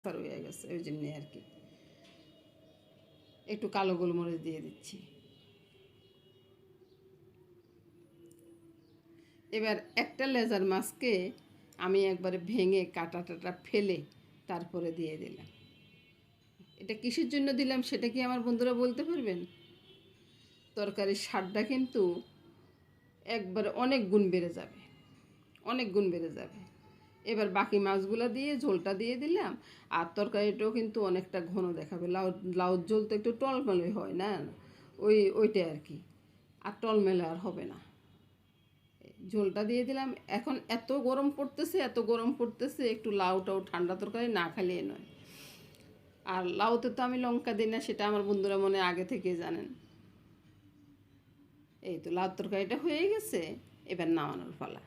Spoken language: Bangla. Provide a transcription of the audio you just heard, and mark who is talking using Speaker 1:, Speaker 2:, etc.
Speaker 1: হয়ে গেছে, ওই জন্যে আর কি একটু কালো গোলমরিচ দিয়ে দিচ্ছি। এবার একটা লেজার মাছকে আমি একবারে ভেঙে কাটা টাটা ফেলে তারপরে দিয়ে দিলাম। এটা কিসের জন্য দিলাম সেটা কি আমার বন্ধুরা বলতে পারবেন? তরকারির স্বাদটা কিন্তু একবারে অনেক গুণ বেড়ে যাবে, অনেক গুণ বেড়ে যাবে। এবার বাকি মাছগুলো দিয়ে ঝোলটা দিয়ে দিলাম, আর তরকারিটাও কিন্তু অনেকটা ঘন দেখাবে। লাউর ঝোল তো একটু টলমেলে হয় না, ওইটাই আর কি, আর টলমেলে আর হবে না। ঝোলটা দিয়ে দিলাম। এখন এত গরম পড়তেছে, এত গরম পড়তেছে, একটু লাউটাও ঠান্ডা তরকারি না খেলে নয়। আর লাউতে তো আমি লঙ্কা দিই না, সেটা আমার বন্ধুরা মনে আগে থেকে জানেন। এই তো লাউ তরকারিটা হয়ে গেছে, এবার নামানোর পালা।